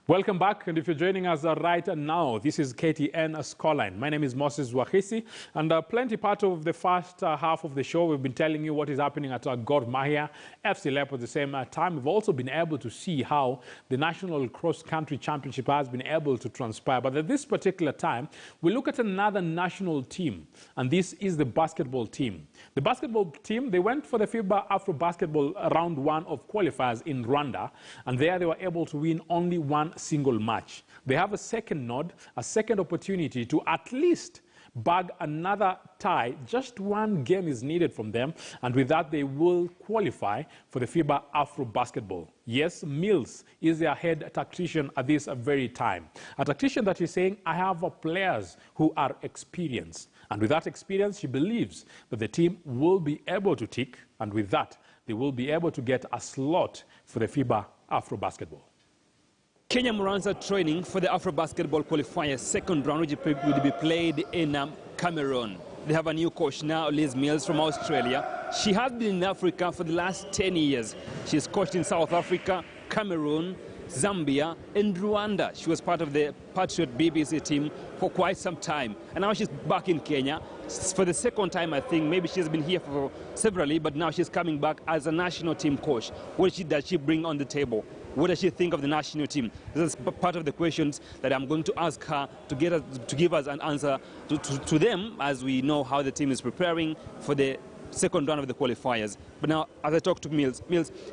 Welcome back, and if you're joining us right now, this is KTN Scoreline. My name is Moses Wahisi, and plenty part of the first half of the show, we've been telling you what is happening at Gor Mahia, FC Leopards. At the same time, we've also been able to see how the National Cross-Country Championship has been able to transpire. But at this particular time, we look at another national team, and this is the basketball team. The basketball team, they went for the FIBA Afro-Basketball round 1 of qualifiers in Rwanda, and there they were able to win only one single match. They have a second nod, a second opportunity to at least bag another tie. Just one game is needed from them, and with that they will qualify for the FIBA Afro-Basketball. Yes, Mills is their head tactician at this very time. A tactician that is saying, I have players who are experienced. And with that experience, she believes that the team will be able to tick, and with that, they will be able to get a slot for the FIBA Afro-Basketball. Kenya Morans are training for the Afro-Basketball qualifier second round, which will be played in Cameroon. They have a new coach now, Liz Mills from Australia. She has been in Africa for the last 10 years. She's coached in South Africa, Cameroon, Zambia, and Rwanda. She was part of the Patriot BBC team for quite some time. And now she's back in Kenya for the second time, I think. Maybe she's been here for severally, but now she's coming back as a national team coach. What does she bring on the table? What does she think of the national team? This is part of the questions that I'm going to ask her to give us an answer to them, as we know how the team is preparing for the second round of the qualifiers. But now, as I talk to Mills,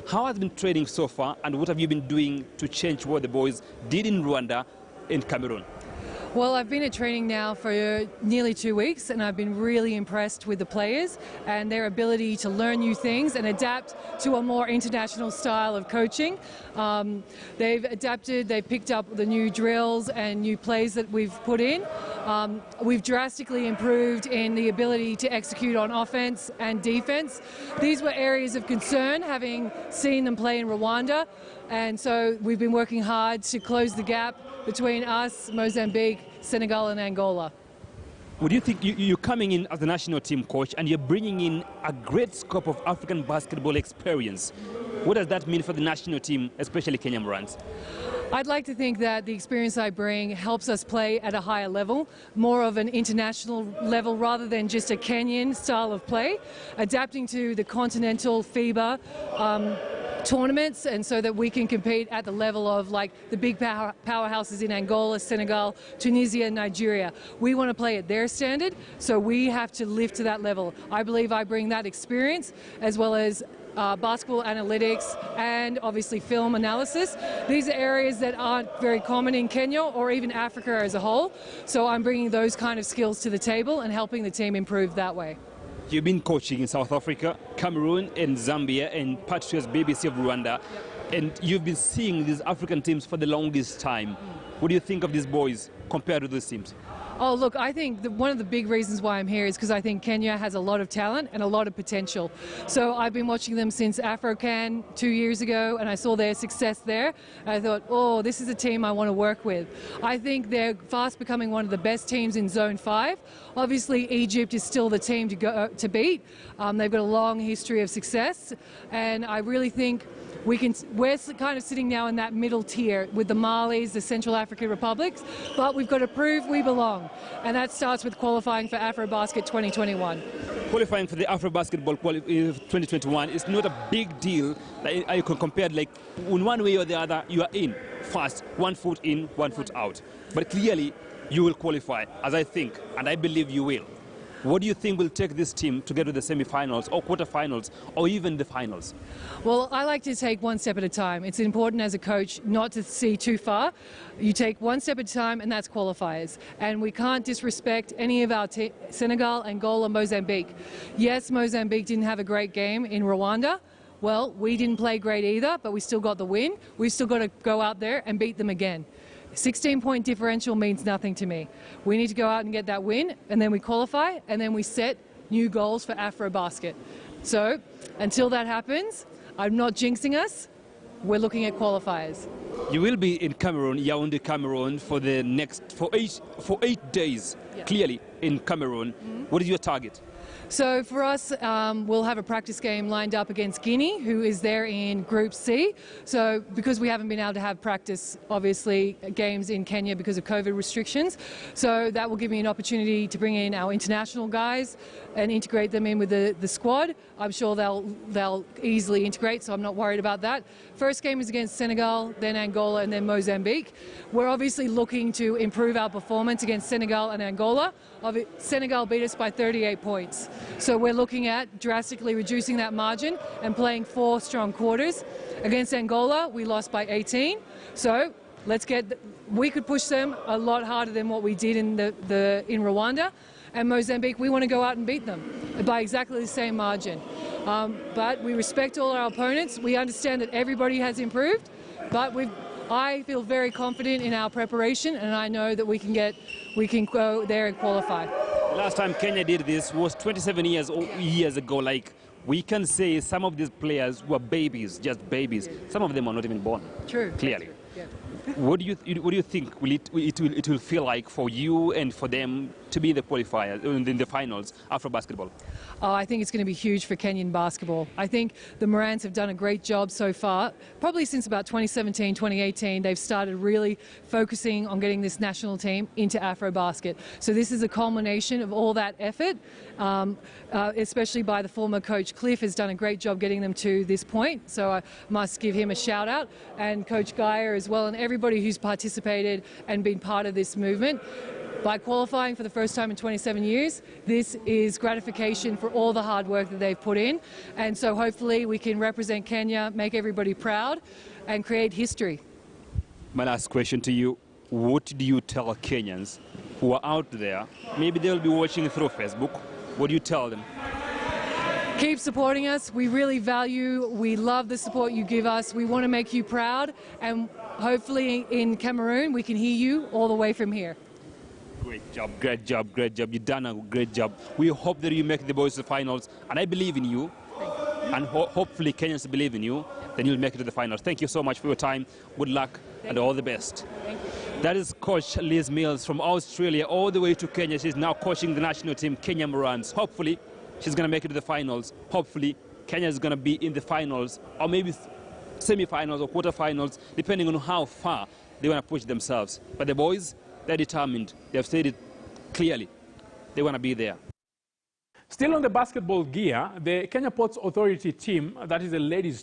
how has been training so far, and what have you been doing to change what the boys did in Rwanda and Cameroon? Well, I've been at training now for nearly 2 weeks, and I've been really impressed with the players and their ability to learn new things and adapt to a more international style of coaching. They've adapted, they've picked up the new drills and new plays that we've put in. We've drastically improved in the ability to execute on offense and defense. These were areas of concern, having seen them play in Rwanda, and so we've been working hard to close the gap between us, Mozambique, Senegal and Angola. What do you think? You're coming in as the national team coach, and you're bringing in a great scope of African basketball experience. What does that mean for the national team, especially Kenya Morans? I'd like to think that the experience I bring helps us play at a higher level, more of an international level rather than just a Kenyan style of play, adapting to the continental FIBA tournaments, and so that we can compete at the level of like the big powerhouses in Angola, Senegal, Tunisia, Nigeria. We want to play at their standard, so we have to lift to that level. I believe I bring that experience, as well as basketball analytics and obviously film analysis. These are areas that aren't very common in Kenya or even Africa as a whole, so I'm bringing those kind of skills to the table and helping the team improve that way. You've been coaching in South Africa, Cameroon and Zambia and Patriots BBC of Rwanda, and you've been seeing these African teams for the longest time. What do you think of these boys compared to those teams? Oh, look, I think one of the big reasons why I'm here is because I think Kenya has a lot of talent and a lot of potential. So I've been watching them since Afro-Can 2 years ago, and I saw their success there. I thought, oh, this is a team I want to work with. I think they're fast becoming one of the best teams in Zone 5. Obviously, Egypt is still the team to beat. They've got a long history of success, and I really think we're kind of sitting now in that middle tier with the Malis, the Central African Republics, but we've got to prove we belong, and that starts with qualifying for Afro-Basket 2021. Qualifying for the Afro-Basketball 2021 is not a big deal. You can compare, like, in one way or the other, you are in fast, 1 foot in, 1 foot out. But clearly, you will qualify, as I think, and I believe you will. What do you think will take this team to get to the semi-finals or quarter-finals or even the finals? Well, I like to take one step at a time. It's important as a coach not to see too far. You take one step at a time, and that's qualifiers. And we can't disrespect any of our Senegal, Angola, Mozambique. Yes, Mozambique didn't have a great game in Rwanda. Well, we didn't play great either, but we still got the win. We've still got to go out there and beat them again. 16-point differential means nothing to me. We need to go out and get that win, and then we qualify, and then we set new goals for Afro-Basket. So until that happens, I'm not jinxing us. We're looking at qualifiers. You will be in Cameroon, Yaoundé, Cameroon, for eight days, yeah. Clearly in Cameroon. What is your target? So for us, we'll have a practice game lined up against Guinea, who is there in Group C. So because we haven't been able to have practice, obviously, games in Kenya because of COVID restrictions, so that will give me an opportunity to bring in our international guys and integrate them in with the squad. I'm sure they'll easily integrate, so I'm not worried about that. First game is against Senegal, then Angola, and then Mozambique. We're obviously looking to improve our performance against Senegal and Angola. Senegal beat us by 38 points. So we're looking at drastically reducing that margin and playing 4 strong quarters. Against Angola, we lost by 18. So we could push them a lot harder than what we did in Rwanda. And Mozambique, we want to go out and beat them by exactly the same margin. But we respect all our opponents. We understand that everybody has improved, but I feel very confident in our preparation, and I know that we can go there and qualify. Last time Kenya did this was 27 years ago. Like, we can say some of these players were babies, just babies. Some of them are not even born. True. Clearly. True. Yeah. What do you think it will feel like for you and for them to be in the qualifiers, in the finals, Afro-Basketball? Oh, I think it's going to be huge for Kenyan basketball. I think the Morans have done a great job so far. Probably since about 2017, 2018, they've started really focusing on getting this national team into Afro-Basket. So this is a culmination of all that effort, especially by the former coach Cliff, has done a great job getting them to this point. So I must give him a shout out, and Coach Geyer as well, and everybody who's participated and been part of this movement. By qualifying for the first time in 27 years, this is gratification for all the hard work that they've put in. And so hopefully we can represent Kenya, make everybody proud, and create history. My last question to you, what do you tell Kenyans who are out there? Maybe they'll be watching through Facebook. What do you tell them? Keep supporting us. We really we love the support you give us. We want to make you proud. And hopefully in Cameroon, we can hear you all the way from here. Great job, great job, great job. You've done a great job. We hope that you make the boys to the finals, and I believe in you. And hopefully Kenyans believe in you, then you'll make it to the finals. Thank you so much for your time. Good luck and all the best. Thank you. That is Coach Liz Mills from Australia all the way to Kenya. She's now coaching the national team, Kenya Morans. Hopefully she's going to make it to the finals. Hopefully Kenya is going to be in the finals, or maybe semi-finals or quarter-finals, depending on how far they want to push themselves. But the boys, they're determined. They've said it clearly. They want to be there. Still on the basketball gear, the Kenya Ports Authority team, that is a ladies